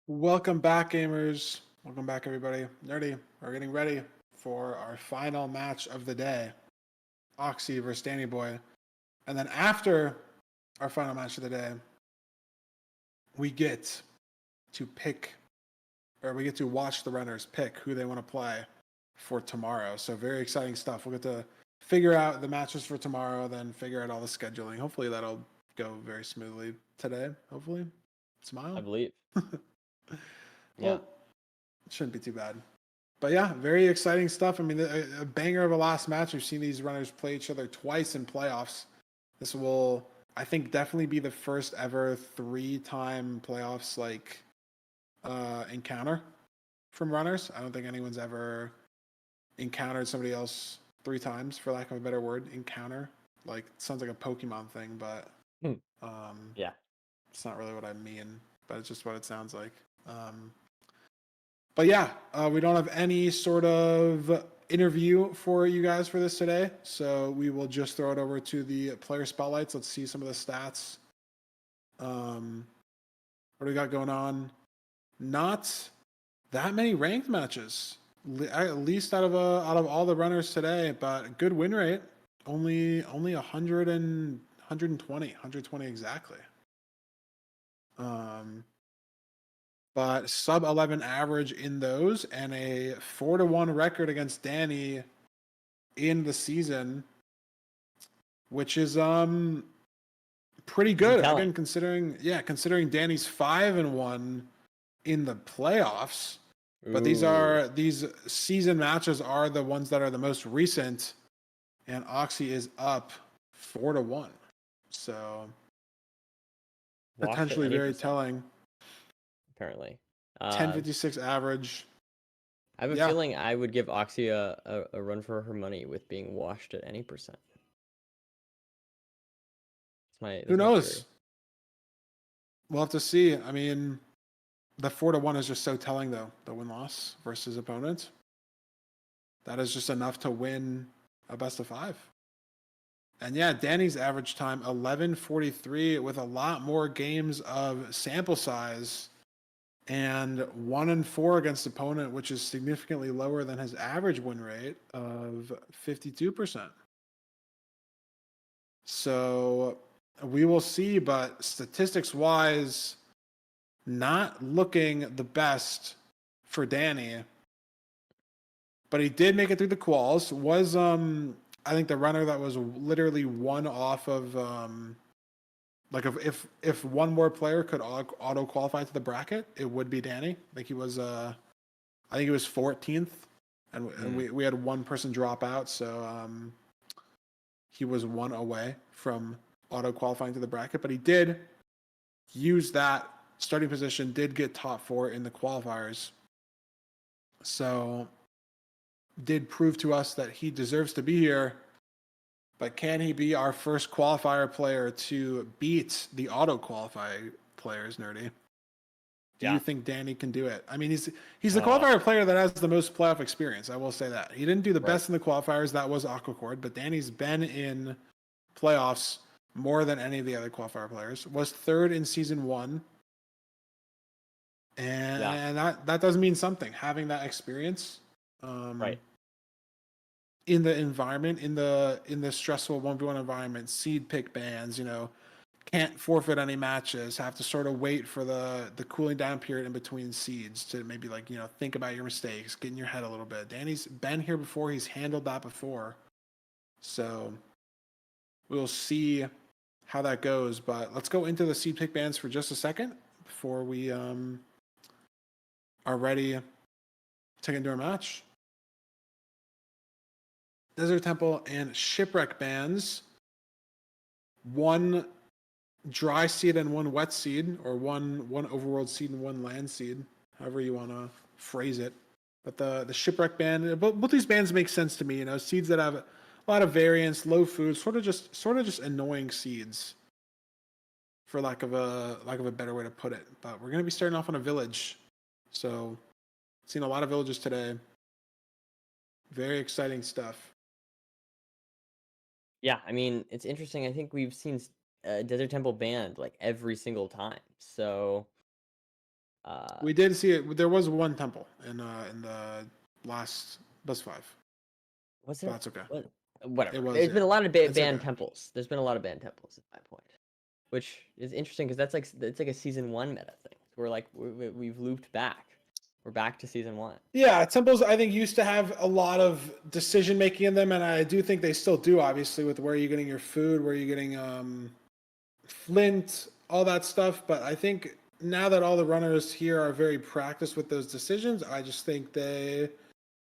Welcome back, gamers. Welcome back, everybody. Nerdy, we're getting ready for our final match of the day, Oxy versus Dandannyboy. And then after our final match of the day, we get to watch the runners pick who they want to play for tomorrow. So very exciting stuff. We'll get to figure out the matches for tomorrow, then figure out all the scheduling. Hopefully that'll go very smoothly today. Hopefully. I Smile. believe. Well, Yeah. it shouldn't be too bad. But yeah, very exciting stuff. I mean, a banger of a last match. We've seen these runners play each other twice in playoffs. This will, I think, definitely be the first ever 3-time playoffs encounter from runners. I don't think anyone's ever encountered somebody else 3 times, for lack of a better word. Encounter, like, it sounds like a Pokemon thing, but Yeah. it's not really what I mean. But it's just what it sounds like. But yeah, we don't have any sort of interview for you guys for this today. So we will just throw it over to the player spotlights. Let's see some of the stats. What do we got going on? Not that many ranked matches, at least out of all the runners today, but good win rate. Only 100 and 120 exactly. But sub 11 average in those and a 4-1 record against Danny in the season, which is pretty good. Telling. Again, considering Danny's 5-1 in the playoffs. But Ooh. these season matches are the ones that are the most recent, and Oxy is up 4-1. So Washed at potentially any very percent, telling. apparently. 1056 average. I have a Yeah. feeling I would give Oxy a run for her money with being washed at any percent. Who That's my knows? theory. We'll have to see. I mean, the 4-1 is just so telling, though. The win loss versus opponent. That is just enough to win a best of 5. And yeah, Danny's average time 11:43 with a lot more games of sample size and 1-4 against opponent, which is significantly lower than his average win rate of 52%. So we will see, but statistics wise, not looking the best for Danny. But he did make it through the quals. Was I think the runner that was literally one off of like if one more player could auto qualify to the bracket, it would be Danny. Like he was I think he was 14th, and we had one person drop out, so he was one away from auto qualifying to the bracket. But he did use that starting position, did get top 4 in the qualifiers. So did prove to us that he deserves to be here. But can he be our first qualifier player to beat the auto qualify players, Nerdy? Do you Yeah. think Danny can do it? I mean, he's the qualifier player that has the most playoff experience. I will say that. He didn't do the Right. best in the qualifiers. That was Aquacord, but Danny's been in playoffs more than any of the other qualifier players. Was third in season 1. Yeah. And that does mean something, having that experience. Right. In the environment, in the stressful 1v1 environment, seed pick bans, can't forfeit any matches, have to sort of wait for the cooling down period in between seeds to maybe think about your mistakes, get in your head a little bit. Danny's been here before, he's handled that before. So we'll see how that goes. But let's go into the seed pick bans for just a second before we are ready to get into our match. Desert Temple and Shipwreck bans. 1 dry seed and 1 wet seed, or one overworld seed and 1 land seed, however you want to phrase it. But the Shipwreck ban, both these bans make sense to me. Seeds that have a lot of variance, low food, sort of just annoying seeds, for lack of a better way to put it. But we're gonna be starting off on a village, so seen a lot of villages today. Very exciting stuff. Yeah. I mean, it's interesting. I think we've seen Desert Temple banned like every single time. So We did see it. There was one temple in the last bus 5. Was But there? that's okay. What? It Whatever. was, There's been yeah. a lot of It's banned okay. temples. There's been a lot of banned temples at my point, which is interesting because it's like a season 1 meta thing. We're like we've looped back. We're back to season 1. Yeah, temples I think used to have a lot of decision making in them, and I do think they still do. Obviously, with where you're getting your food, where you're getting flint, all that stuff. But I think now that all the runners here are very practiced with those decisions, I just think they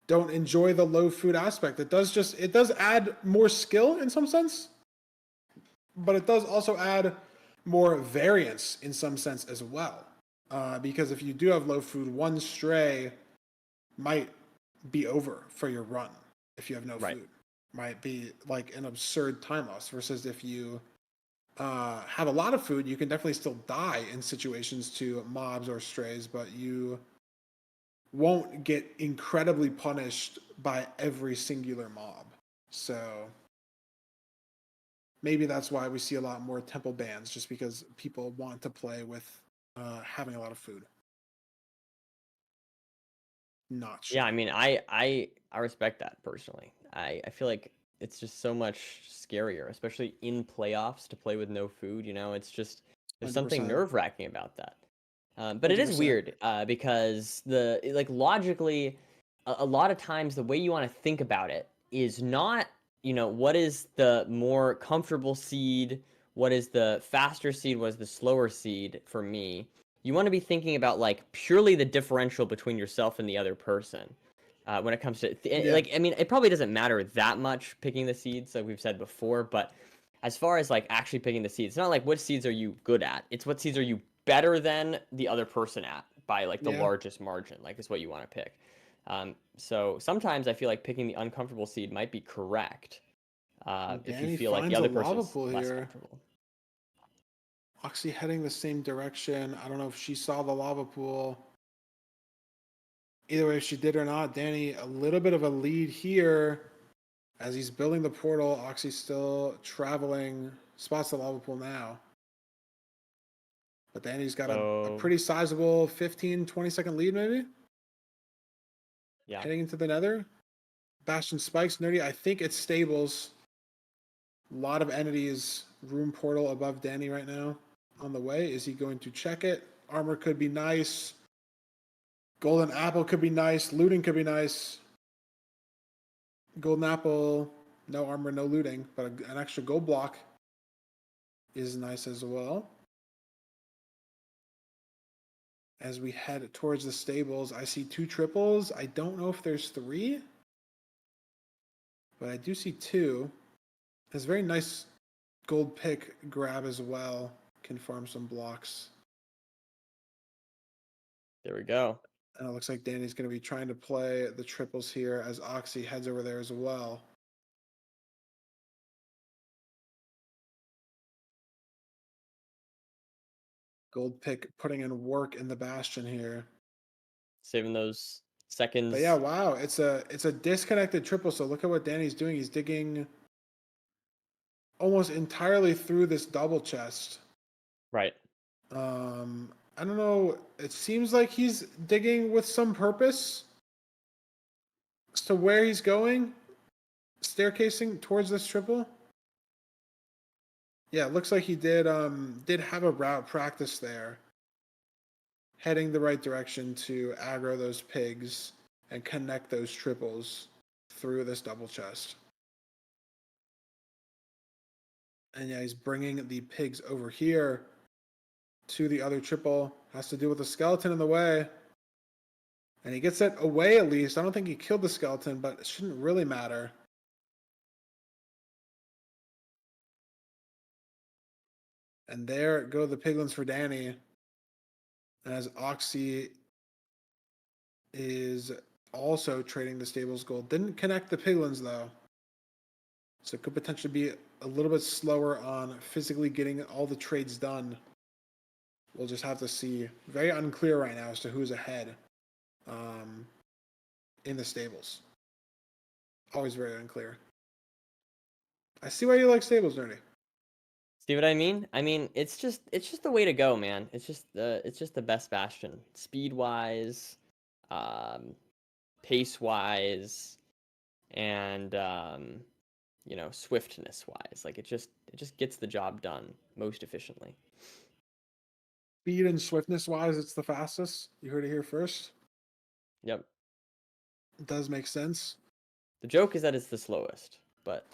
don't enjoy the low food aspect. It does add more skill in some sense, but it does also add more variance in some sense as well. Because if you do have low food, one stray might be over for your run if you have no Right. food. Might be like an absurd time loss versus if you have a lot of food, you can definitely still die in situations to mobs or strays, but you won't get incredibly punished by every singular mob. So maybe that's why we see a lot more temple bans, just because people want to play with having a lot of food. Not sure. Yeah, I mean, I respect that personally. I feel like it's just so much scarier, especially in playoffs, to play with no food. You know, it's just there's something 100%. nerve-wracking about that. But it is 100%. weird because like logically, a lot of times the way you want to think about it is not, what is the more comfortable seed, what is the faster seed, what is the slower seed for me. You want to be thinking about like purely the differential between yourself and the other person. When it comes to Yeah. like, I mean, it probably doesn't matter that much picking the seeds, like we've said before, but as far as like actually picking the seeds, it's not like what seeds are you good at. It's what seeds are you better than the other person at by like the Yeah. largest margin. Like is what you want to pick. So sometimes I feel like picking the uncomfortable seed might be correct if you Danny feel like the finds a other lava person's pool less here. comfortable. Oxy heading the same direction. I don't know if she saw the lava pool. Either way, if she did or not, Danny a little bit of a lead here as he's building the portal. Oxy's still traveling. Spots the lava pool now. But Danny's got a So pretty sizable 15, 20-second lead, maybe? yeah, Heading into the nether. Bastion spikes, nerdy. I think it's stables. A lot of entities. Room portal above Danny right now. On the way. Is he going to check it? Armor could be nice. Golden apple could be nice. Looting could be nice. Golden apple, no armor, no looting, but an extra gold block is nice as well. As we head towards the stables, I see 2 triples. I don't know if there's 3, but I do see 2. It's a very nice gold pick grab as well. Can farm some blocks. there we go. And it looks like Danny's going to be trying to play the triples here as Oxy heads over there as well. Gold pick putting in work in the Bastion here. Saving those But yeah, seconds. wow, it's a disconnected triple. So look at what Danny's doing. He's digging almost entirely through this double chest. Right. I don't know. It seems like he's digging with some purpose as to where he's going, staircasing towards this triple. Yeah, it looks like he did have a route practice there, heading the right direction to aggro those pigs and connect those triples through this double chest. And yeah, he's bringing the pigs over here to the other triple. Has to do with the skeleton in the way. And he gets it away at least. I don't think he killed the skeleton, but it shouldn't really matter. And there go the piglins for Danny. As Oxy is also trading the stables gold. Didn't connect the piglins though. So it could potentially be a little bit slower on physically getting all the trades done. We'll just have to see. Very unclear right now as to who's ahead in the stables. Always very unclear. I see why you like stables, Nerdy. See what I mean? I mean, it's just the way to go, man. It's just the best bastion, speed wise, um, pace wise, and swiftness wise. Like it just gets the job done most efficiently. Speed and swiftness wise, it's the fastest. You heard it here first. Yep. It does make sense. The joke is that it's the slowest, but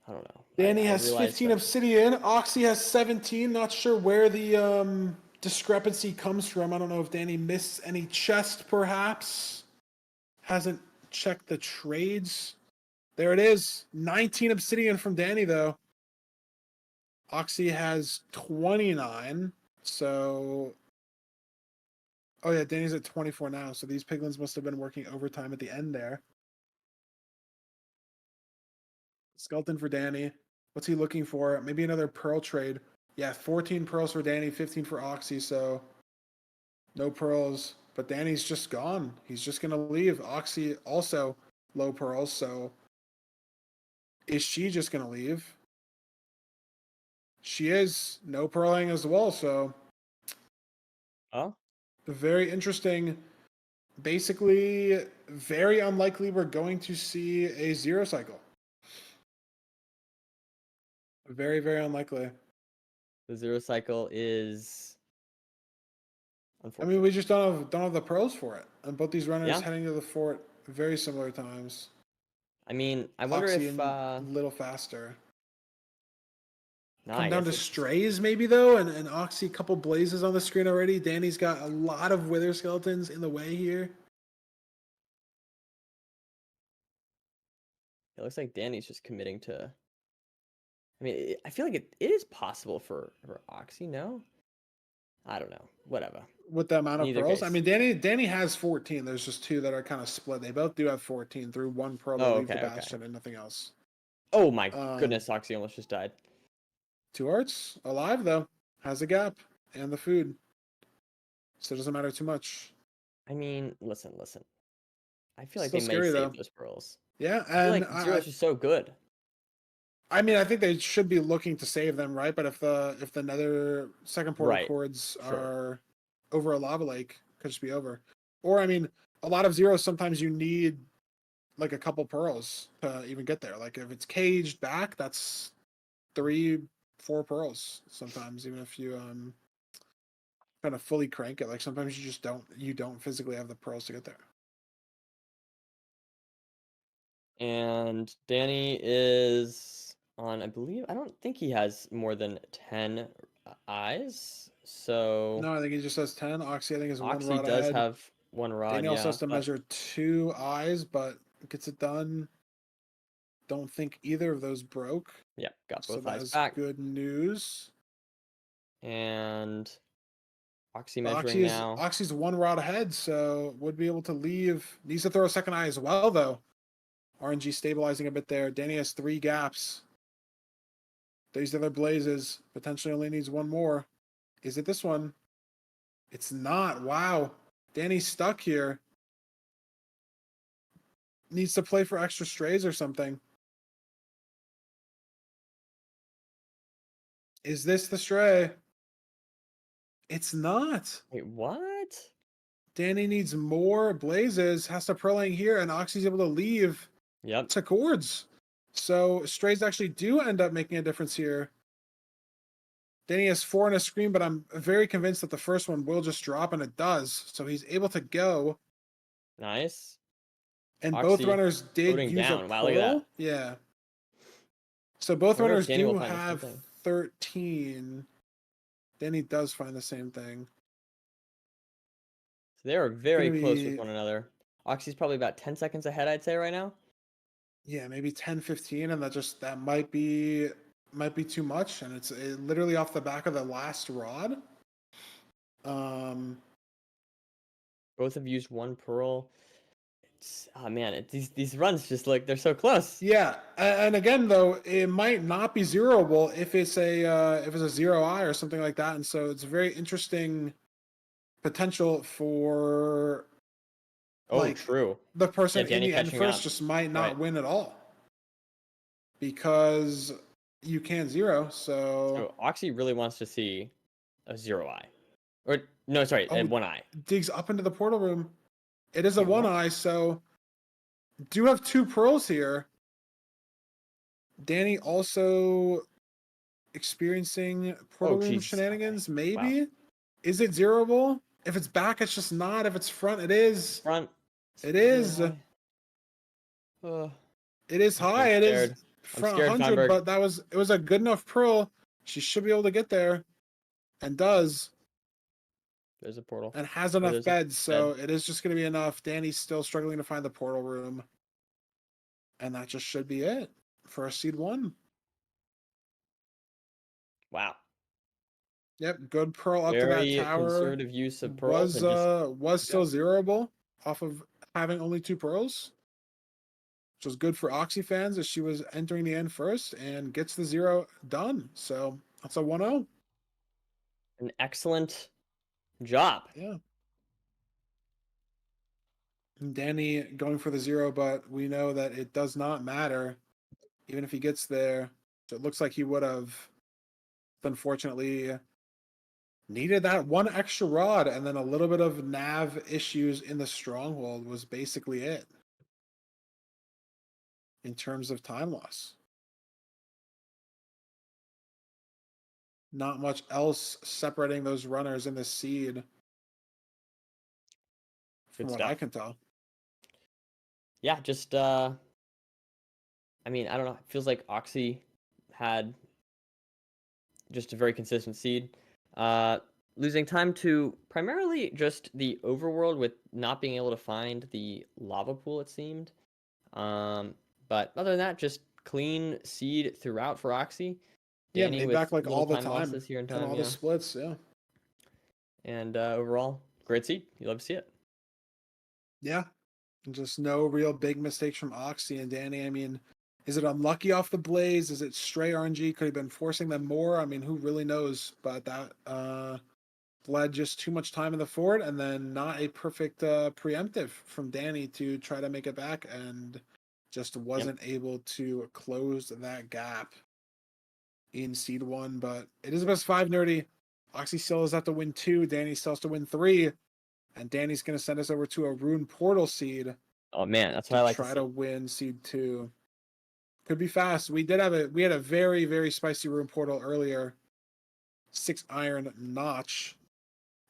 I don't know. Danny I has realize 15 that. obsidian. Oxy has 17. Not sure where the discrepancy comes from. I don't know if Danny missed any chest, perhaps. Hasn't checked the trades. There it is. 19 obsidian from Danny, though. Oxy has 29. So. Oh, yeah, Danny's at 24 now. So these piglins must have been working overtime at the end there. Skeleton for Danny. What's he looking for? Maybe another pearl trade. Yeah, 14 pearls for Danny, 15 for Oxy, so no pearls. But Danny's just gone. He's just going to leave. Oxy also low pearls, so is she just going to leave? She is. No pearling as well, so Oh, very interesting. Basically, very unlikely we're going to see a zero cycle. Very, very unlikely. the zero cycle is I unfortunate. mean, we just don't have the pearls for it. And both these runners Yeah. heading to the fort very similar times. I mean, I wonder Oxy if a little faster. no, Come I down guess to it's strays maybe though, and Oxy a couple blazes on the screen already. Danny's got a lot of wither skeletons in the way here. it looks like Danny's just committing to. I mean, I feel like it is possible for Oxy. No, I don't know. Whatever. With the amount In of either pearls. I case. mean Danny has 14. There's just two that are kind of split. They both do have 14 through one pearl to Oh, leave the okay, okay. bastion and nothing else. Oh my Um goodness, Oxy almost just died. Two hearts, alive though. Has a gap and the food. So it doesn't matter too much. I mean, listen. I feel like they Still may scary save though. those pearls. Yeah, I feel and like zero is just so good. I mean, I think they should be looking to save them, right? But if the nether second portal Right. cords Sure. are over a lava lake, could just be over. Or I mean, a lot of zeros sometimes you need like a couple pearls to even get there. Like if it's caged back, that's 3, 4 pearls sometimes, even if you kind of fully crank it. Like sometimes you don't physically have the pearls to get there. And Danny is on, I believe, I don't think he has more than 10 eyes. So No, I think he just has 10. Oxy I think is one Oxy rod does ahead. have one rod, Danny also yeah, has to but measure 2 eyes, but gets it done. Don't think either of those broke. yeah, got So both that eyes is back. good news. And Oxy But measuring now. Oxy's one rod ahead, so would be able to leave. Needs to throw a second eye as well, though. RNG stabilizing a bit there. Danny has 3 gaps. These other blazes. Potentially only needs one more. Is it this one? It's not. Wow. Danny's stuck here. Needs to play for extra strays or something. Is this the stray? It's not. Wait, what? Danny needs more blazes, has to prolong here, and Oxy's able to leave Yep. to cords. So strays actually do end up making a difference here. Danny has 4 on his screen, but I'm very convinced that the first one will just drop, and it does. So he's able to go. Nice. And both Oxy runners did floating use a down. Wow, look at that. pearl. Yeah. So both I wonder if runners Danny will do find the same have thing. 13. Danny does find the same thing. So they are very Gonna close with be, one another. Oxy's probably about 10 seconds ahead, I'd say, right now. yeah, maybe 10, 15, and that might be too much, and it's literally off the back of the last rod. Um, Both have used one pearl. Oh man, these runs just look, they're so close. yeah, and again though, it might not be zeroable if it's a zero eye or something like that, and so it's very interesting potential for Oh, like true. the Yeah, person in Danny the end catching first up. just might Right. not win at all because you can't zero. So, So Oxy really wants to see a 0-eye. Or, no, sorry, a oh, 1-eye. digs up into the portal room. It is a Wait, what? 1-eye, so do have 2 pearls here. Danny also experiencing portal Oh, room Jesus. Okay. shenanigans, Wow. maybe? Is it zeroable? If it's back, it's just not. If it's front, it is. Front. It Really is. high. It is Okay, high. It is I'm front scared, 100, Feinberg. but it was a good enough pearl. She should be able to get there, and does, There's a portal. and has Or enough there's a beds, so bed. it is just going to be enough. Danny's still struggling to find the portal room, and that just should be it for a seed 1. Wow. Yep, good pearl up to that Very tower. conservative use of pearls and just Was still zeroable off of having only 2 pearls, which was good for Oxy fans as she was entering the end first and gets the 0 done. So that's a 1-0. an excellent job. Yeah. And Danny going for the 0, but we know that it does not matter even if he gets there. So it looks like he would have, unfortunately, needed that 1 extra rod, and then a little bit of nav issues in the stronghold was basically it in terms of time loss. Not much else separating those runners in the seed from Good what I stuff. can tell. Yeah, just I mean, I don't know. It feels like Oxy had just a very consistent seed. Losing time to primarily just the overworld with not being able to find the lava pool, it seemed. But other than that, just clean seed throughout for Oxy. Yeah, Danny made with back like little all the time time losses here in and time, all the yeah. splits. Yeah. And overall, great seed. You love to see it. Yeah. Just no real big mistakes from Oxy and Danny. I mean, is it unlucky off the blaze? Is it stray RNG? Could have been forcing them more. I mean, who really knows? But that bled just too much time in the fort, and then not a perfect preemptive from Danny to try to make it back, and just wasn't able to close that gap in seed 1. But it is a best 5, nerdy. Oxy still has to win 2. Danny still has to win 3. And Danny's going to send us over to a Rune Portal seed Oh man, that's what to I like to try see. to win seed 2. Could be fast. We had a very, very spicy Rune Portal earlier. 6 iron notch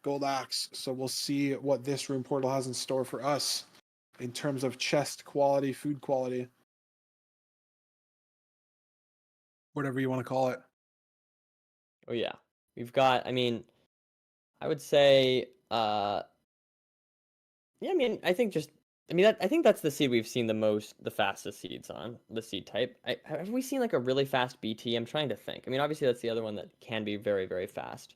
gold axe. So we'll see what this Rune Portal has in store for us in terms of chest quality, food quality, whatever you want to call it. Oh yeah. We've got, I mean, I would say yeah, I mean, I think just I mean I think that's the seed we've seen the fastest seeds on, the seed type. Have we seen like a really fast BT? I'm trying to think. I mean, obviously that's the other one that can be very, very fast.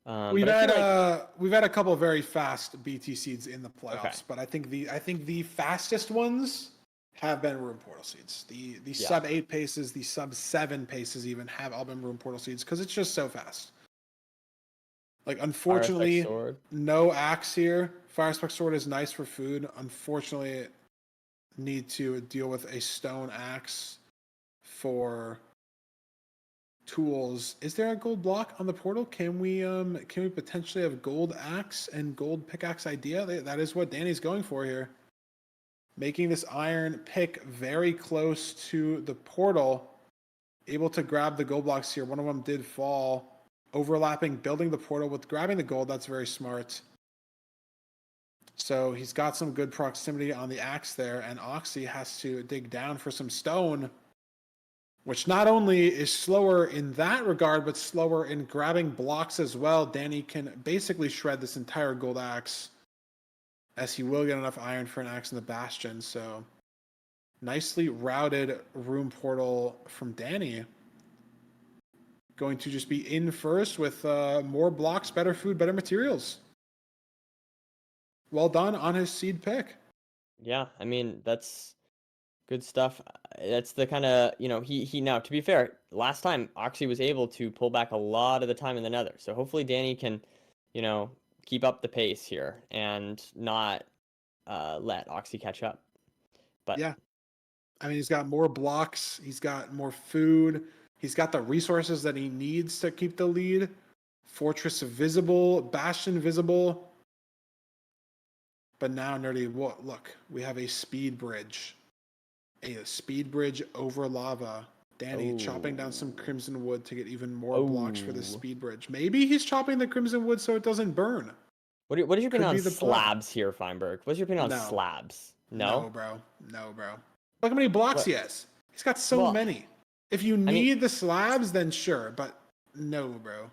But I feel like We've had a couple of very fast BT seeds in the okay. playoffs, but I think the fastest ones have been Rune Portal seeds. The Yeah. sub 8 paces, the sub 7 paces even have all been Rune Portal seeds because it's just so fast. Like, Fire Spec unfortunately, Sword. no axe here. Fire Spec Sword is nice for food. Unfortunately, need to deal with a stone axe for tools. Is there a gold block on the portal? Can we potentially have gold axe and gold pickaxe idea? That is what Danny's going for here. Making this iron pick very close to the portal. Able to grab the gold blocks here. One of them did fall. Overlapping, building the portal with grabbing the gold. That's very smart. So he's got some good proximity on the axe there, and Oxy has to dig down for some stone, which not only is slower in that regard, but slower in grabbing blocks as well. Danny can basically shred this entire gold axe, as he will get enough iron for an axe in the bastion. So nicely routed room portal from Danny. Going to just be in first with more blocks, better food, better materials. Well done on his seed pick. Yeah, I mean, that's good stuff. That's the kind of, he now, to be fair, last time Oxy was able to pull back a lot of the time in the nether. So hopefully Danny can, keep up the pace here and not let Oxy catch up. But yeah, I mean, he's got more blocks. He's got more food. He's got the resources that he needs to keep the lead. Fortress visible, Bastion visible. But now, Nerdy, look, we have a speed bridge. A speed bridge over lava. Danny chopping down some crimson wood to get even more blocks for the speed bridge. Maybe he's chopping the crimson wood so it doesn't burn. What is your opinion on the slabs here, Feinberg? What's your opinion on slabs? No, bro. No, bro. Look how many blocks he has. He's got so many. If you need the slabs, then sure, but no, bro.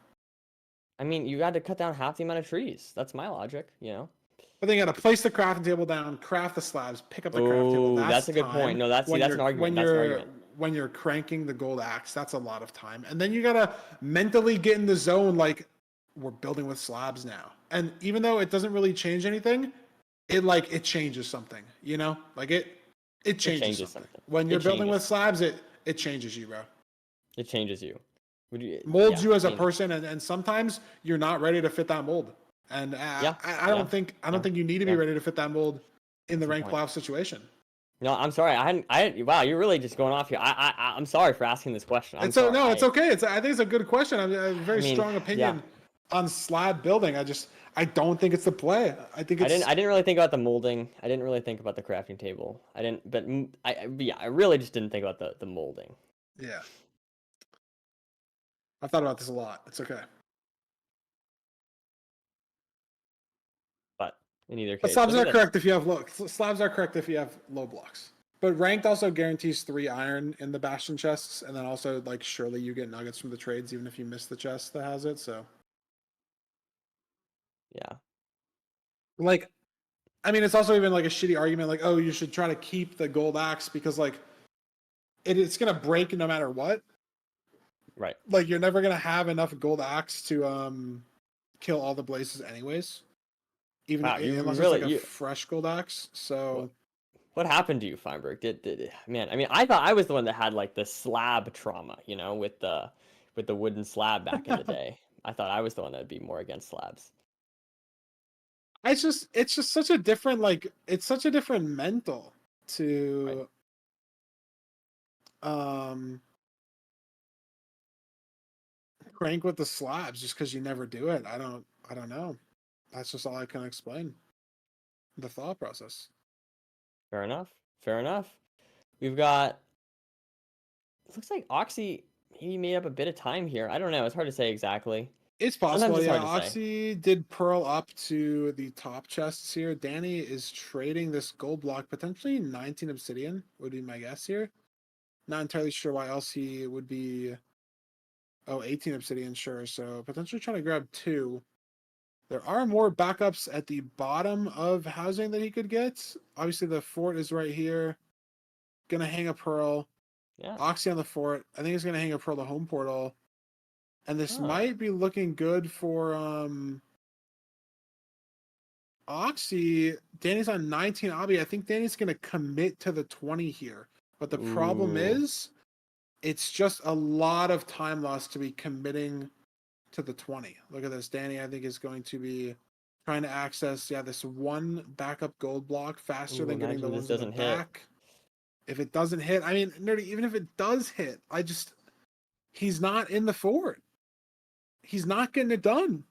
I mean, you got to cut down half the amount of trees. That's my logic, you know. But then you got to place the crafting table down, craft the slabs, pick up the craft table. That's a good point. No, that's an argument. When you're cranking the gold axe, that's a lot of time. And then you got to mentally get in the zone like, we're building with slabs now. And even though it doesn't really change anything, it changes something, you know? Like it changes something. When you're building with slabs, it changes you, bro. It changes you. Molds you as a person, and sometimes you're not ready to fit that mold. And I don't think you need to be ready to fit that mold in the ranked playoff situation. No, I'm sorry. Wow, you're really just going off here. I'm sorry for asking this question. It's okay. I think it's a good question. I have a very strong opinion on slab building. I don't think it's the play. I didn't really think about the molding. I didn't really think about the crafting table. I really just didn't think about the molding. Yeah. I've thought about this a lot. It's okay. But in either case, slabs are correct if you have low blocks. But ranked also guarantees 3 iron in the bastion chests, and then also surely you get nuggets from the trades even if you miss the chest that has it. So yeah. It's also even a shitty argument oh, you should try to keep the gold axe because it's gonna break no matter what. Right. You're never gonna have enough gold axe to kill all the blazes anyways. Even unless it's a fresh gold axe. So what happened to you, Feinberg? I thought I was the one that had the slab trauma, you know, with the wooden slab back in the day. I thought I was the one that would be more against slabs. It's just such a different it's such a different mental to crank with the slabs just because you never do it. I don't know. That's just all I can explain. The thought process. Fair enough. We've got. It looks like Oxy maybe made up a bit of time here. I don't know. It's hard to say exactly. It's possible. Yeah, Oxy did pearl up to the top chests here. Danny is trading this gold block, potentially 19 obsidian would be my guess here. Not entirely sure why else he would be. Oh, 18 obsidian, sure. So potentially trying to grab 2. There are more backups at the bottom of housing that he could get. Obviously, the fort is right here. Gonna hang a pearl. Yeah. Oxy on the fort. I think he's gonna hang a pearl to home portal. And this might be looking good for Oxy. Danny's on 19 obby. I think Danny's gonna commit to the 20 here. But the problem is it's just a lot of time loss to be committing to the 20. Look at this. Danny, I think, is going to be trying to access this one backup gold block faster than getting the ones in the back. If it doesn't hit, Nerdy, even if it does hit, he's not in the fort. He's not getting it done.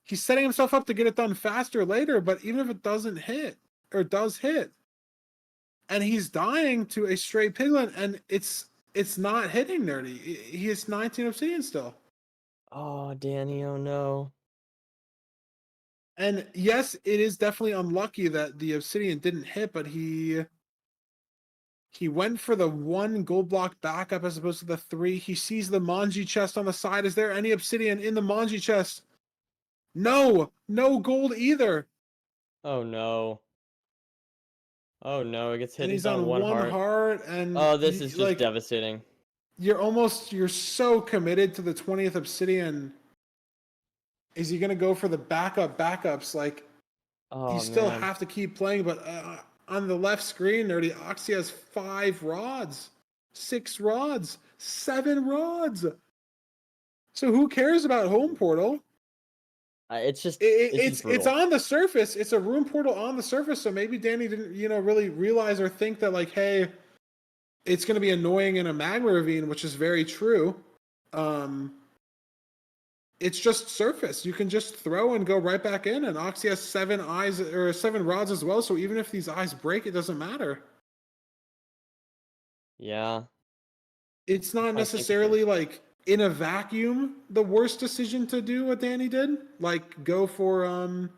He's setting himself up to get it done faster later, but even if it doesn't hit, or does hit, and he's dying to a straight piglin, and it's not hitting, Nerdy. He has 19 obsidian still. Oh, Danny, oh no. And yes, it is definitely unlucky that the obsidian didn't hit, but he went for the 1 gold block backup as opposed to the 3. He sees the Manji chest on the side. Is there any obsidian in the Manji chest? No gold either. Oh no. Oh no, it gets hit. And he's on 1 heart. And this is just devastating. You're so committed to the 20th obsidian. Is he gonna go for the backups? You still have to keep playing, but on the left screen, Nerdy, Oxy has 5 rods, 6 rods, 7 rods. So who cares about home portal? It's on the surface. It's a room portal on the surface. So maybe Danny didn't, really realize or think that hey, it's going to be annoying in a magma ravine, which is very true. It's just surface. You can just throw and go right back in, and Oxy has 7 eyes or 7 rods as well. So even if these eyes break, it doesn't matter. Yeah. It's not necessarily like in a vacuum the worst decision to do what Danny did. Like go for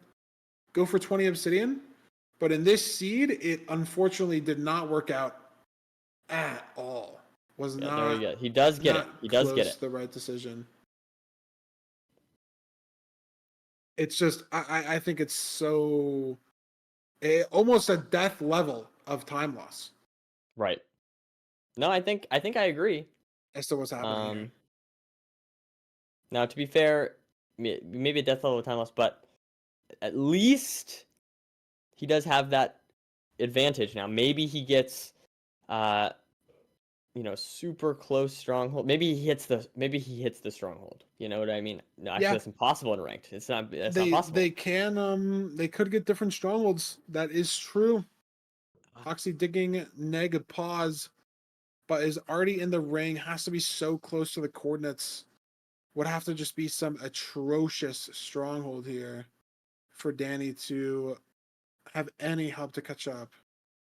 20 obsidian. But in this seed, it unfortunately did not work out at all. Was Yeah, not there you go. He does get it. He does get it. the right decision. It's just I think it's so almost a death level of time loss. Right. No, I think I agree. As to what's happening here. Now, to be fair, maybe a death level of time loss, but at least he does have that advantage now. Maybe he gets, super close stronghold. Maybe he hits the stronghold. You know what I mean? No, actually, that's impossible in ranked. It's not. That's not possible. They could get different strongholds. That is true. Oxy digging neg pause, but is already in the ring. Has to be so close to the coordinates. Would have to just be some atrocious stronghold here for Danny to have any help to catch up.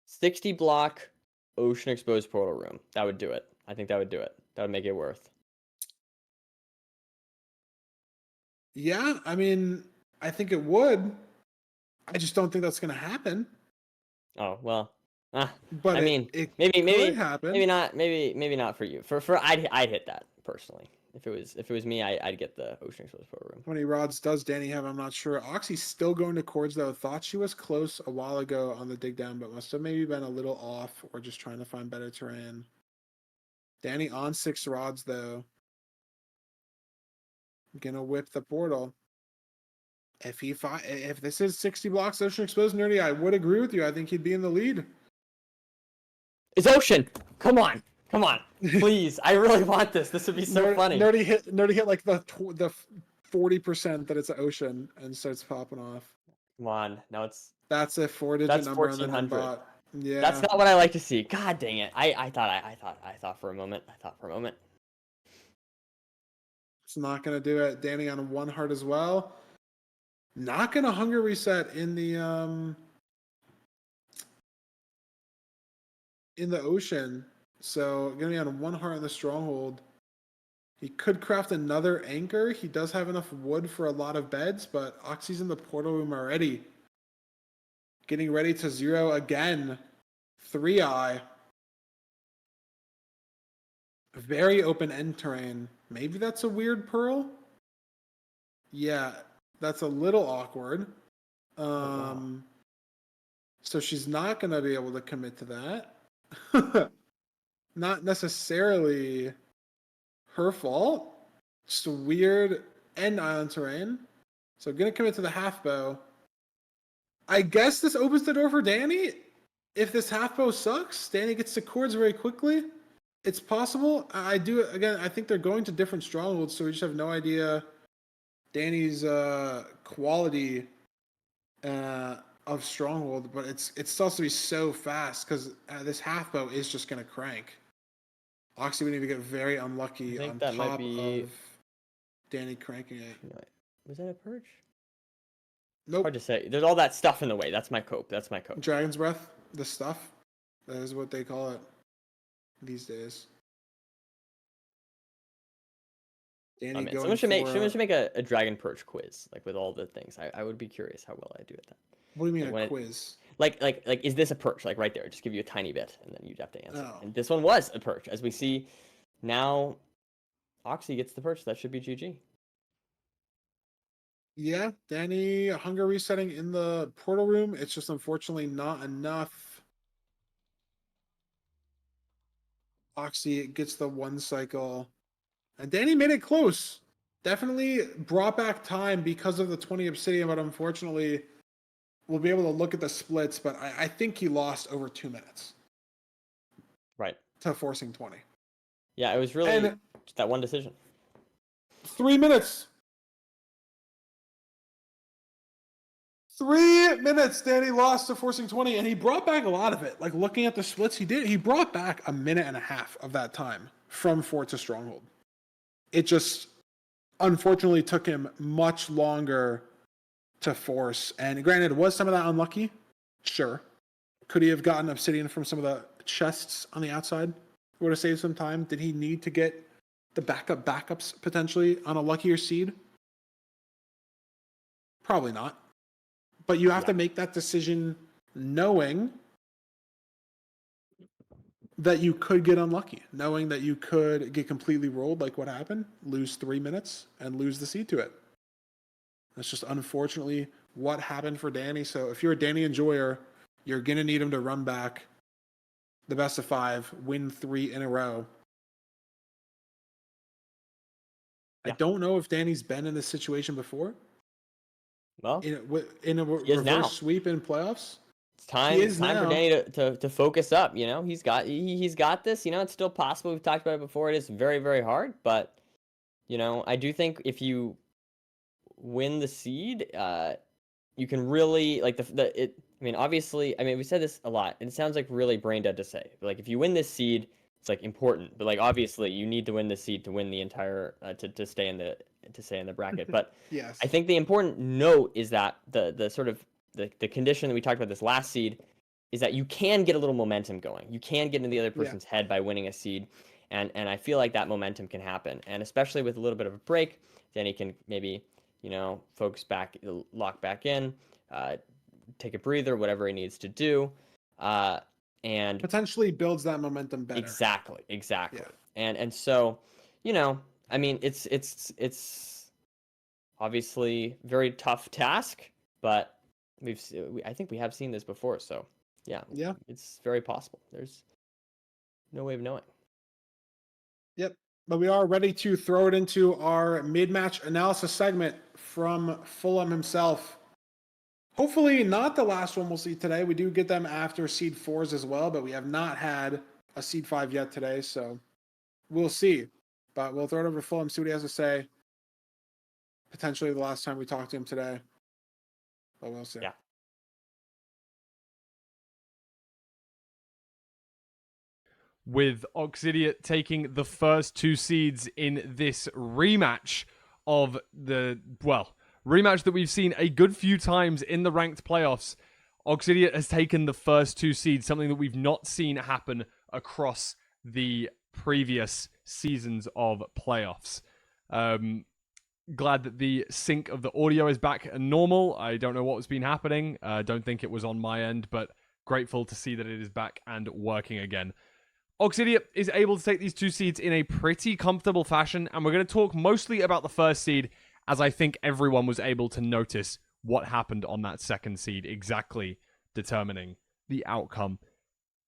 60 block ocean exposed portal room. That would do it. I think that would do it. That would make it worth. Yeah, I mean, I think it would. I just don't think that's going to happen. Oh, well. But I mean, it maybe could happen. Maybe not for you. For I'd hit that personally. If it was me, I'd get the ocean exposed portal room. How many rods does Danny have? I'm not sure. Oxy's still going to chords though. Thought she was close a while ago on the dig down, but must have maybe been a little off or just trying to find better terrain. Danny on 6 rods though. Gonna whip the portal. If this is 60 blocks ocean exposed, Nerdy, I would agree with you. I think he'd be in the lead. It's ocean. Come on. Please. I really want this. This would be so funny. Nerdy hit like the 40% that it's an ocean and starts popping off. Come on. Now that's a 4-digit number on the Nimbot. Yeah. That's not what I like to see. God dang it. I thought for a moment. It's not gonna do it. Danny on 1 heart as well. Not gonna hunger reset in the ocean. So gonna be on 1 heart in the stronghold. He could craft another anchor. He does have enough wood for a lot of beds, but Oxy's in the portal room already. Getting ready to 0 again. 3-eye. Very open end terrain. Maybe that's a weird pearl. Yeah, that's a little awkward. So she's not going to be able to commit to that. Not necessarily her fault. Just a weird end island terrain. So going to commit to the half bow. I guess this opens the door for Danny. If this half bow sucks, Danny gets to chords very quickly. It's possible. I think they're going to different strongholds, so we just have no idea Danny's quality of stronghold, but it's supposed to be so fast because this half bow is just going to crank. Oxy would need to get very unlucky on top of Danny cranking it. Was that a perch? Nope. Hard to say. There's all that stuff in the way. That's my cope. Dragon's breath, the stuff. That is what they call it these days. Danny someone should make a dragon perch quiz, like with all the things. I would be curious how well I do at that. What do you mean a quiz? Like is this a perch? Like right there, just give you a tiny bit, and then you'd have to answer. And this one was a perch, as we see now. Oxy gets the perch. That should be GG. Yeah, Danny hunger resetting in the portal room. It's just unfortunately not enough. Oxy gets the 1 cycle. And Danny made it close. Definitely brought back time because of the 20 obsidian, but unfortunately, we'll be able to look at the splits, but I think he lost over 2 minutes. Right. To forcing 20. Yeah, it was really just that one decision. 3 minutes. 3 minutes Danny lost to forcing 20, and he brought back a lot of it. Like, looking at the splits he brought back a minute and a half of that time from Fort to Stronghold. It just unfortunately took him much longer to force. And granted, was some of that unlucky? Sure. Could he have gotten Obsidian from some of the chests on the outside? Would have saved some time. Did he need to get the backups potentially on a luckier seed? Probably not. But you have to make that decision knowing that you could get unlucky, knowing that you could get completely rolled like what happened, lose 3 minutes, and lose the seed to it. That's just unfortunately what happened for Danny. So if you're a Danny enjoyer, you're going to need him to run back the best of 5, win 3 in a row. I don't know if Danny's been in this situation before. Well, in a reverse sweep in playoffs. It's time for Danny to focus up. You know, he's got this. You know, it's still possible. We've talked about it before. It is very, very hard, but you know, I do think if you win the seed, you can really like I mean, obviously, I mean, we said this a lot, and it sounds like really brain dead to say. But like, if you win this seed, it's like important. But like, obviously, you need to win the seed to win the entire to stay in the bracket. But yes, I think the important note is that the sort of the condition that we talked about this last seed is that you can get a little momentum going. You can get into the other person's head by winning a seed, and I feel like that momentum can happen. And especially with a little bit of a break, then he can maybe, you know, focus back, lock back in, take a breather, whatever he needs to do, and potentially builds that momentum better. Exactly. Yeah. And so, you know, I mean, it's obviously very tough task, but I think we have seen this before, so yeah, it's very possible. There's no way of knowing. Yep, but we are ready to throw it into our mid-match analysis segment from Fulham himself. Hopefully not the last one we'll see today. We do get them after seed 4s as well, but we have not had a seed 5 yet today, so we'll see. But we'll throw it over to Fulham, see what he has to say. Potentially the last time we talked to him today, but we'll see. Yeah. With Oxidiot taking the first 2 seeds in this rematch of rematch that we've seen a good few times in the ranked playoffs. Oxidiot has taken the first 2 seeds, something that we've not seen happen across the previous seasons of playoffs. Glad that the sync of the audio is back and normal. I don't know what's been happening. Don't think it was on my end, but grateful to see that it is back and working again. Oxidiot is able to take these 2 seeds in a pretty comfortable fashion, and we're going to talk mostly about the first seed, as I think everyone was able to notice what happened on that second seed, exactly determining the outcome.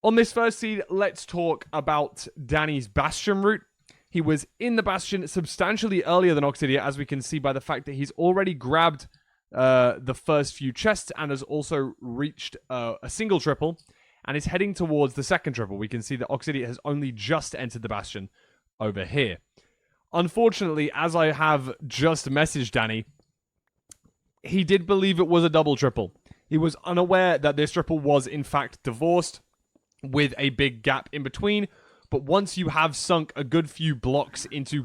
On this first seed, let's talk about Danny's Bastion route. He was in the Bastion substantially earlier than Oxidiot, as we can see by the fact that he's already grabbed the first few chests and has also reached a single triple and is heading towards the second triple. We can see that Oxidiot has only just entered the Bastion over here. Unfortunately, as I have just messaged Danny, he did believe it was a double triple. He was unaware that this triple was in fact divorced with a big gap in between. But once you have sunk a good few blocks into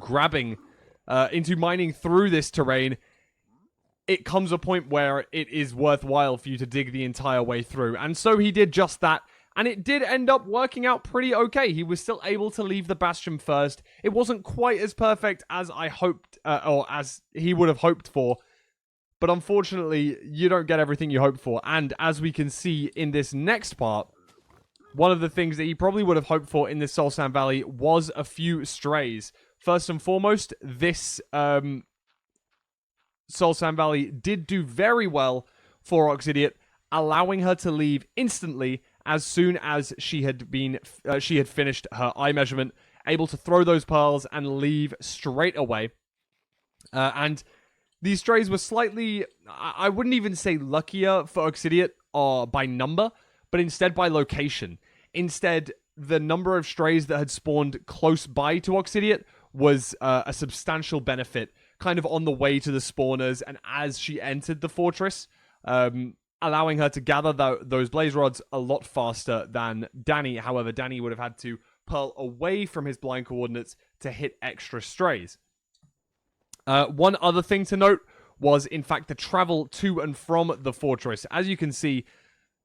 mining through this terrain, it comes a point where it is worthwhile for you to dig the entire way through. And so he did just that. And it did end up working out pretty okay. He was still able to leave the Bastion first. It wasn't quite as perfect as I hoped, or as he would have hoped for. But unfortunately, you don't get everything you hope for. And as we can see in this next part, one of the things that he probably would have hoped for in this Soul Sand Valley was a few strays. First and foremost, this Soul Sand Valley did do very well for Oxidiot, allowing her to leave instantly as soon as she had finished her eye measurement, able to throw those pearls and leave straight away. And these strays were slightly, I wouldn't even say luckier for Oxidiot by number, but instead by location. Instead, the number of strays that had spawned close by to Oxidiot was a substantial benefit, kind of on the way to the spawners and as she entered the fortress. allowing her to gather those blaze rods a lot faster than Danny. However, Danny would have had to pearl away from his blind coordinates to hit extra strays. One other thing to note was, in fact, the travel to and from the fortress. As you can see,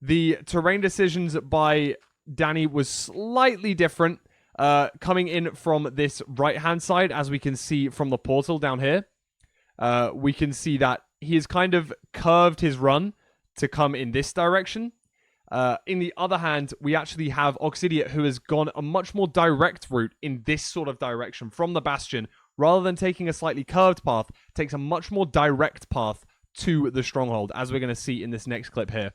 the terrain decisions by Danny was slightly different. Coming in from this right-hand side, as we can see from the portal down here, we can see that he has kind of curved his run to come in this direction. In the other hand, we actually have Oxidiot, who has gone a much more direct route in this sort of direction from the Bastion. Rather than taking a slightly curved path, takes a much more direct path to the stronghold, as we're going to see in this next clip here.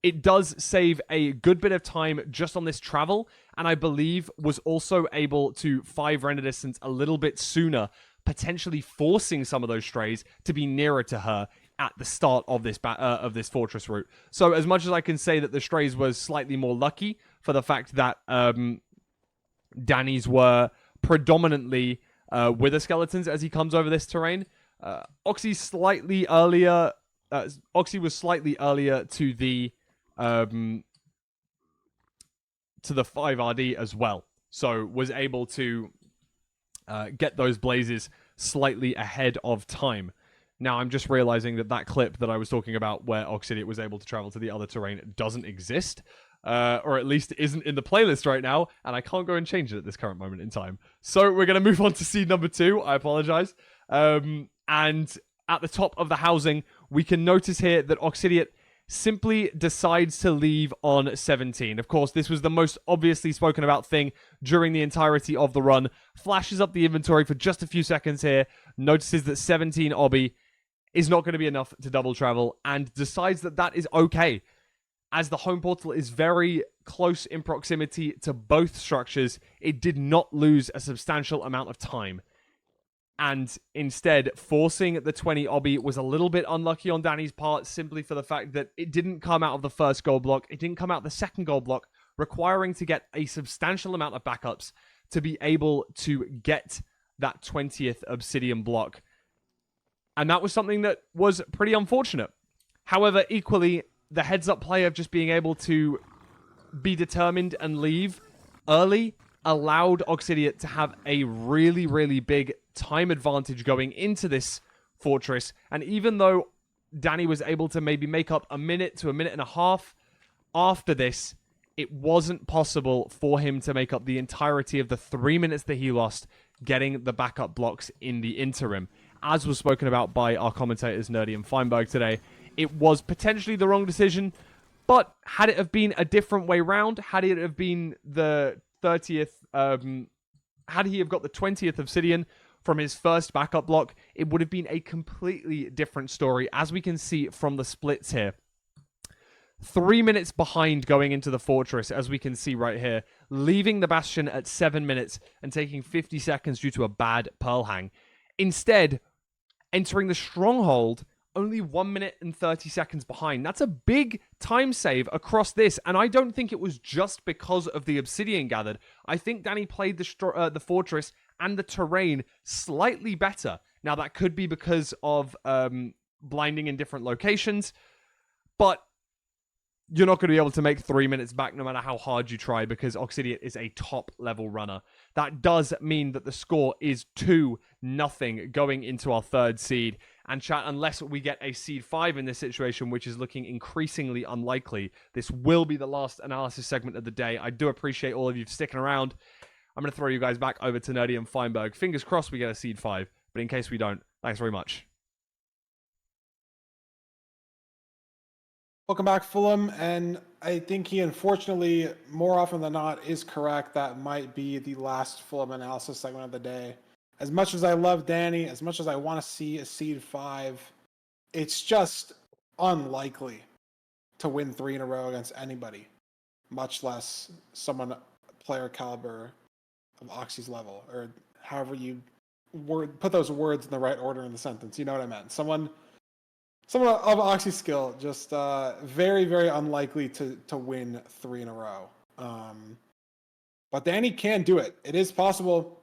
It does save a good bit of time just on this travel, and I believe was also able to 5 render distance a little bit sooner, potentially forcing some of those strays to be nearer to her at the start of this fortress route. So as much as I can say that the strays was slightly more lucky for the fact that Danny's were predominantly wither skeletons as he comes over this terrain, Oxy was slightly earlier to the 5RD as well, so was able to get those blazes slightly ahead of time. Now, I'm just realizing that clip that I was talking about where Oxidiot was able to travel to the other terrain doesn't exist, or at least isn't in the playlist right now, and I can't go and change it at this current moment in time. So we're going to move on to seed number 2. I apologize. And at the top of the housing, we can notice here that Oxidiot simply decides to leave on 17. Of course, this was the most obviously spoken about thing during the entirety of the run. Flashes up the inventory for just a few seconds here, notices that 17 obby is not going to be enough to double travel, and decides that that is okay, as the home portal is very close in proximity to both structures. It did not lose a substantial amount of time, and instead forcing the 20 obby was a little bit unlucky on Danny's part, simply for the fact that it didn't come out of the first gold block, it didn't come out of the second gold block, requiring to get a substantial amount of backups to be able to get that 20th obsidian block. And that was something that was pretty unfortunate. However, equally, the heads-up play of just being able to be determined and leave early allowed Oxidiot to have a really, really big time advantage going into this fortress. And even though Danny was able to maybe make up a minute to a minute and a half after this, it wasn't possible for him to make up the entirety of the 3 minutes that he lost getting the backup blocks in the interim. As was spoken about by our commentators, Nerdy and Feinberg, today, it was potentially the wrong decision, but had it have been a different way round, had it have been the 30th, had he have got the 20th obsidian from his first backup block, it would have been a completely different story, as we can see from the splits here. 3 minutes behind going into the fortress, as we can see right here, leaving the Bastion at 7 minutes and taking 50 seconds due to a bad pearl hang. Instead, entering the stronghold only 1 minute and 30 seconds behind. That's a big time save across this, and I don't think it was just because of the obsidian gathered. I think Danny played the fortress and the terrain slightly better. Now, that could be because of blinding in different locations, but you're not going to be able to make 3 minutes back no matter how hard you try, because Oxidiot is a top-level runner. That does mean that the score is 2-0 going into our third seed. And chat, unless we get a seed 5 in this situation, which is looking increasingly unlikely, this will be the last analysis segment of the day. I do appreciate all of you sticking around. I'm going to throw you guys back over to Nerdy and Feinberg. Fingers crossed we get a seed 5, but in case we don't, thanks very much. Welcome back, Fulham, and I think he unfortunately, more often than not, is correct. That might be the last Fulham analysis segment of the day. As much as I love Danny, as much as I want to see a seed 5, it's just unlikely to win 3 in a row against anybody, much less someone player caliber of Oxy's level, or however you put those words in the right order in the sentence. You know what I meant. Someone of Oxy's skill, just very, very unlikely to win 3 in a row. But Danny can do it. It is possible.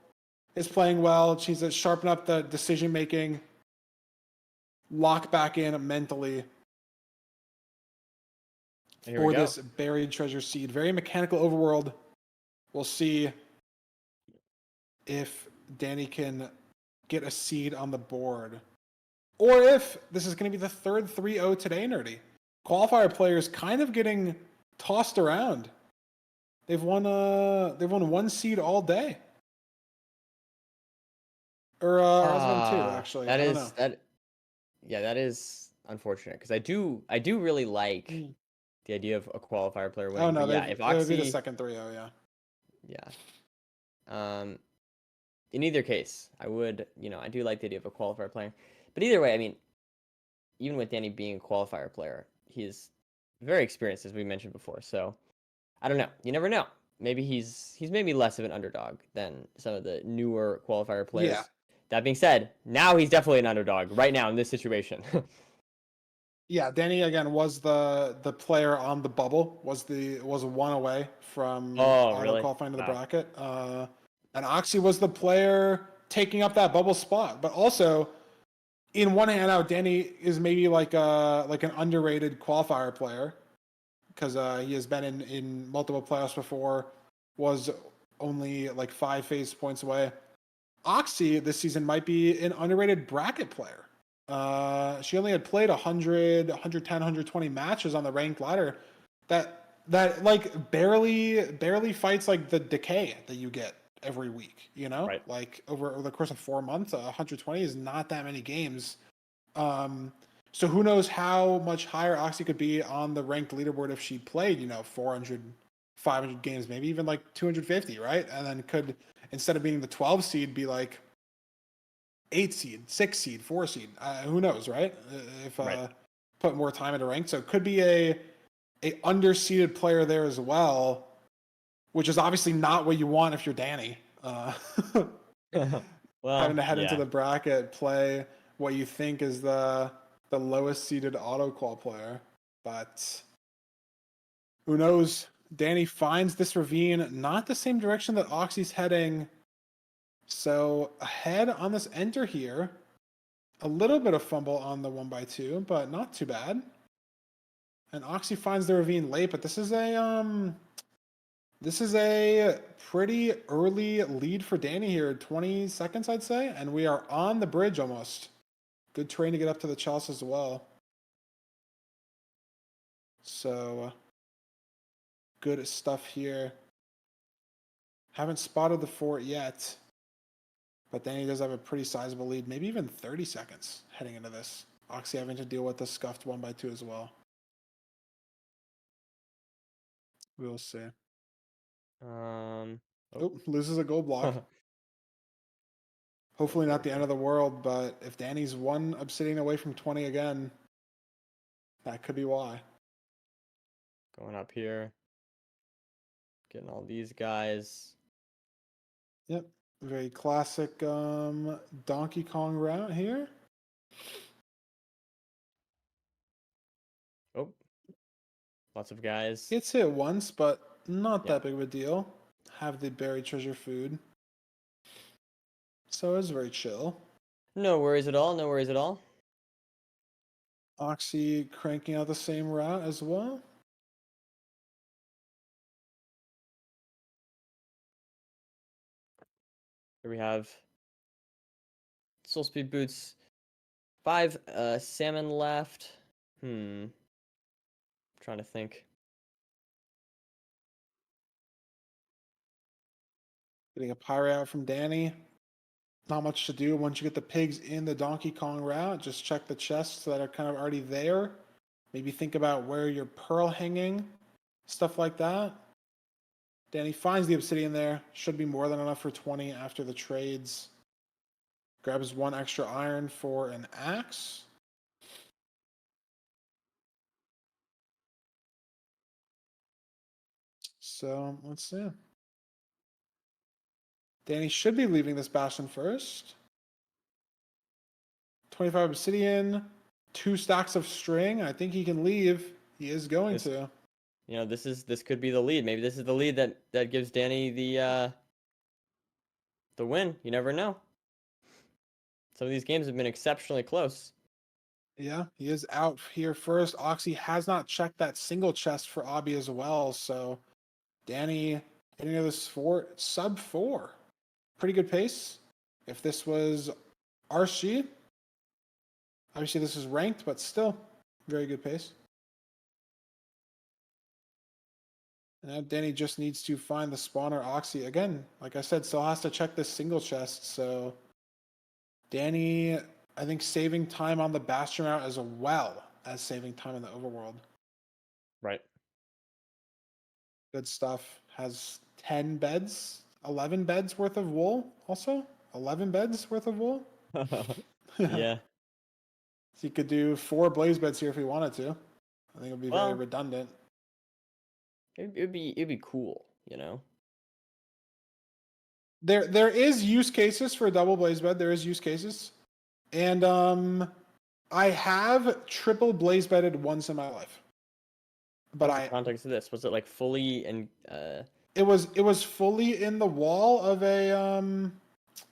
Is playing well. She's sharpened up the decision making. lock back in mentally Here for we go. this buried treasure seed. Very mechanical overworld. We'll see if Danny can get a seed on the board. Or if this is going to be the third 3-0 today, Nerdy. Qualifier players kind of getting tossed around. They've won one seed all day. Or it's been two, actually. That I don't is know. that. Yeah, that is unfortunate because I do really like the idea of a qualifier player winning. Oh no, But yeah, if it would be the Oxy, second 3-0, yeah. yeah. In either case, I do like the idea of a qualifier player. But either way, I mean, even with Danny being a qualifier player, he's very experienced, as we mentioned before. So I don't know. You never know. Maybe he's maybe less of an underdog than some of the newer qualifier players. Yeah. That being said, now he's definitely an underdog right now in this situation. Yeah, Danny again was the player on the bubble, was one away from auto Really? qualifying to the Wow. bracket. And Oxy was the player taking up that bubble spot. But also, in one hand out, Danny is maybe like an underrated qualifier player because he has been in multiple playoffs before, was only like 5 phase points away. Oxy this season might be an underrated bracket player. She only had played 100, 110, 120 matches on the ranked ladder. That like barely fights like the decay that you get every week. You know, Right. like over the course of 4 months, 120 is not that many games. So who knows how much higher Oxy could be on the ranked leaderboard if she played, 400, 500 games, maybe even like 250, right? And then could, instead of being the 12 seed, be like 8 seed, 6 seed, 4 seed. Who knows, right? If Right. put more time into rank. So it could be a underseeded player there as well, which is obviously not what you want if you're Danny. Well, Having to head into yeah. the bracket, play what you think is the lowest seeded auto qual player. But who knows? Danny finds this ravine, not the same direction that Oxy's heading. So ahead on this enter here. A little bit of fumble on the 1x2, but not too bad. And Oxy finds the ravine late, but this is a pretty early lead for Danny here, 20 seconds I'd say, and we are on the bridge almost. Good terrain to get up to the Chalice as well. So good stuff here. Haven't spotted the fort yet, but Danny does have a pretty sizable lead, maybe even 30 seconds heading into this. Oxy having to deal with the scuffed 1x2 as well. We'll see. Oh, loses a gold block. Hopefully not the end of the world, but if Danny's one Obsidian away from 20 again, that could be why. Going up here. Getting all these guys. Yep. Very classic Donkey Kong route here. Oh. Lots of guys. Gets hit once, but not that big of a deal. Have the buried treasure food. So it's very chill. No worries at all. No worries at all. Oxy cranking out the same route as well. Here we have Soul Speed Boots. 5 salmon left. Trying to think. Getting a pyre out from Danny. Not much to do once you get the pigs in the Donkey Kong route. Just check the chests that are kind of already there. Maybe think about where your pearl hanging. Stuff like that. Danny finds the obsidian there. Should be more than enough for 20 after the trades. Grabs 1 extra iron for an axe. So let's see. Danny should be leaving this bastion first. 25 obsidian, 2 stacks of string. I think he can leave. He is going to. This could be the lead. Maybe this is the lead that gives Danny the win. You never know. Some of these games have been exceptionally close. Yeah, he is out here first. Oxy has not checked that single chest for Obby as well. So Danny hitting this sub 4. Pretty good pace. If this was RC, obviously this is ranked, but still very good pace. Now Danny just needs to find the spawner Oxy. Again, like I said, still has to check this single chest. So Danny, I think, saving time on the Bastion route as well as saving time in the overworld. Right. Good stuff. Has 10 beds, 11 beds worth of wool also. 11 beds worth of wool. Yeah. So you could do 4 blaze beds here if you wanted to. I think it would be very Well, redundant. it'd be cool, you know. There is use cases for a double blaze bed. There is use cases. And I have triple blaze bedded once in my life. But What's the context of this? Was it like fully and it was fully in the wall of a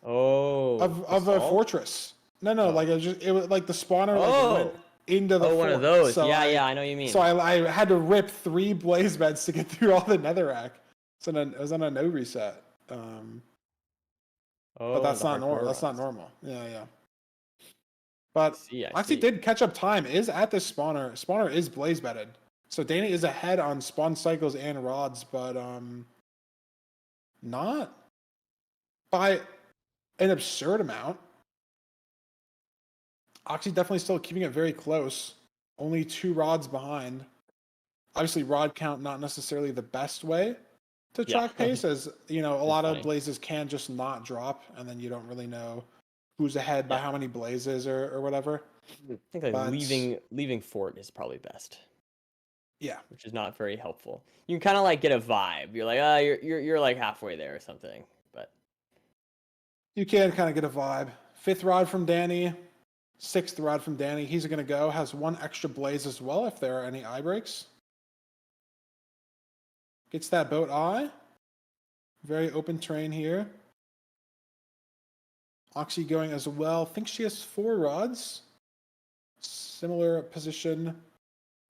of a assault? fortress. No, Oh. like it was like the spawner like went into the one fort. of those. So Yeah, I know what you mean. So I had to rip 3 blaze beds to get through all the netherrack. So it was on a no reset. But that's not normal. That's not normal. Yeah. But actually did catch up time. Is at this spawner. Spawner is blaze bedded. So Dana is ahead on spawn cycles and rods, but not by an absurd amount. Oxy definitely still keeping it very close. Only 2 rods behind. Obviously, rod count not necessarily the best way to track pace, as you know, a lot of blazes can just not drop, and then you don't really know who's ahead by how many blazes or whatever. I think like leaving fort is probably best. Yeah, which is not very helpful. You can kind of like get a vibe. You're like, you're like halfway there or something. But you can kind of get a vibe. 5th rod from Danny, 6th rod from Danny. He's going to go. Has 1 extra blaze as well if there are any eye breaks. Gets that boat eye. Very open terrain here. Oxy going as well. Thinks she has 4 rods. Similar position.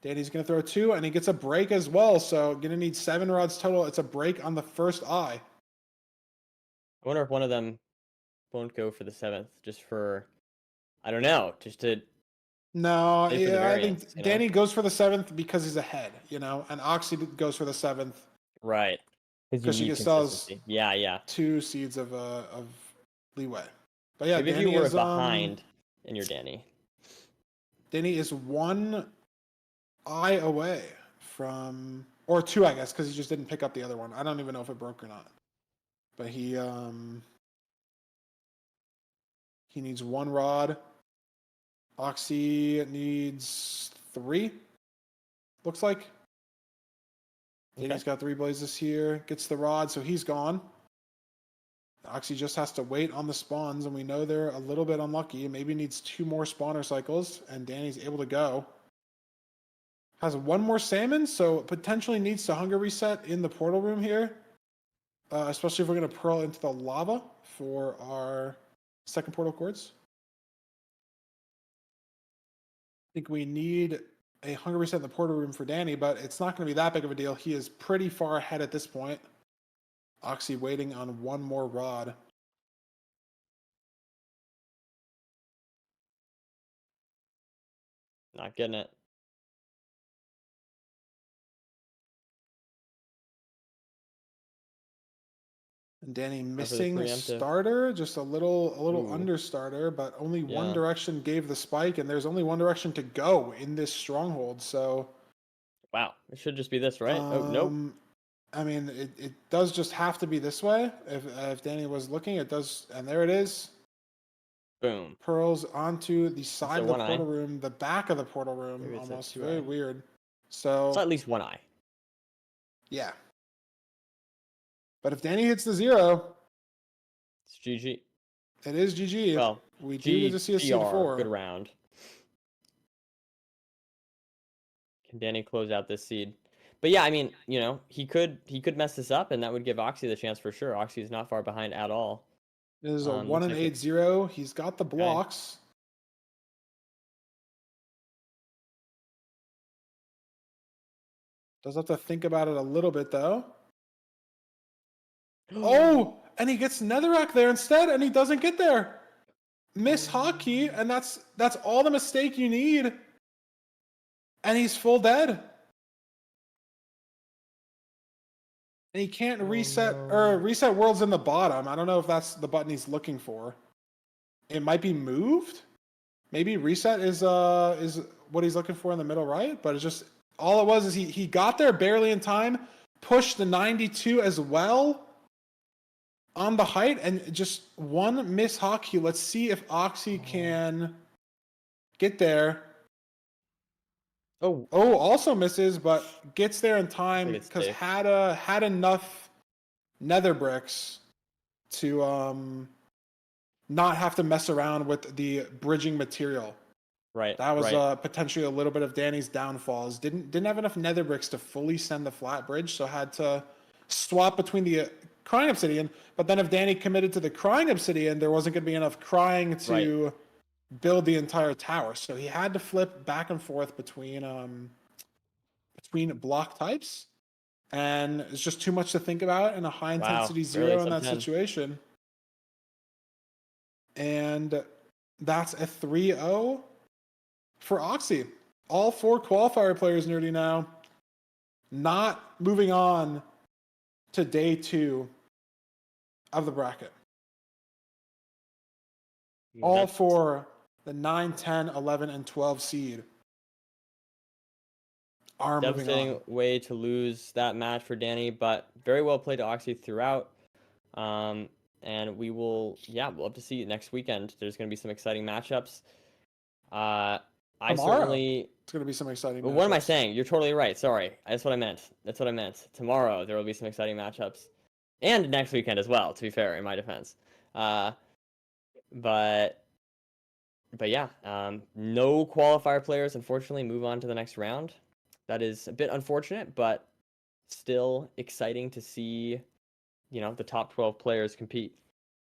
Danny's going to throw 2, and he gets a break as well. So going to need 7 rods total. It's a break on the first eye. I wonder if one of them won't go for the 7th, just for, I don't know, just to. No, yeah, I think Danny goes for the 7th because he's ahead, you know, and Oxy goes for the 7th. Right. Because she still has 2 seeds of leeway. But yeah, maybe Danny if you were is behind in your Danny. Danny is 1 eye away from, or 2, I guess, because he just didn't pick up the other one. I don't even know if it broke or not. But he needs 1 rod. Oxy needs 3. Looks like. Danny's got 3 blazes here. Gets the rod, so he's gone. Oxy just has to wait on the spawns, and we know they're a little bit unlucky. Maybe needs 2 more spawner cycles, and Danny's able to go. Has 1 more salmon, so potentially needs to hunger reset in the portal room here. Especially if we're going to pearl into the lava for our second portal cords. I think we need a hunger reset in the portal room for Danny, but it's not going to be that big of a deal. He is pretty far ahead at this point. Oxy waiting on 1 more rod. Not getting it. And Danny missing the starter, just a little under starter, but only one direction gave the spike, and there's only one direction to go in this stronghold. So, wow, it should just be this, right? Oh nope. I mean, it does just have to be this way. If Danny was looking, it does, and there it is. Boom. Pearls onto the side of the portal room, the back of the portal room, almost very weird. So it's at least 1 eye. Yeah. But if Danny hits the 0, it's GG. It is GG. Well, we do get to see a seed 4. Good round. Can Danny close out this seed? But yeah, I mean, you know, he could mess this up, and that would give Oxy the chance for sure. Oxy is not far behind at all. This is a 1 and 8-0. He's got the blocks. Does have to think about it a little bit though. Oh, and he gets Netherrack there instead, and he doesn't get there. Miss hotkey, and that's all the mistake you need. And he's full dead. And he can't reset or reset worlds in the bottom. I don't know if that's the button he's looking for. It might be moved. Maybe reset is what he's looking for in the middle right, but it's just all it was is he got there barely in time, pushed the 92 as well on the height, and just one miss hotkey. Let's see if Oxy can get there. Oh, also misses, but gets there in time because had enough nether bricks to not have to mess around with the bridging material. Right. That was potentially a little bit of Danny's downfalls. Didn't have enough nether bricks to fully send the flat bridge, so had to swap between the crying obsidian. But then if Danny committed to the crying obsidian, there wasn't going to be enough crying to build the entire tower. So he had to flip back and forth between block types, and it's just too much to think about in a high intensity zero in that situation. And that's a 3-0 for Oxy. All 4 qualifier players nerdy now, not moving on to day 2 of the bracket. All for the 9, 10, 11, and 12 seed are moving on. Devastating way to lose that match for Danny, but very well played to Oxy throughout. And we'll have to see next weekend. There's going to be some exciting matchups. Tomorrow, it's going to be some exciting matchups. What am I saying? You're totally right. Sorry. That's what I meant. Tomorrow, there will be some exciting matchups. And next weekend as well, to be fair, in my defense. But yeah, no qualifier players, unfortunately, move on to the next round. That is a bit unfortunate, but still exciting to see, the top 12 players compete.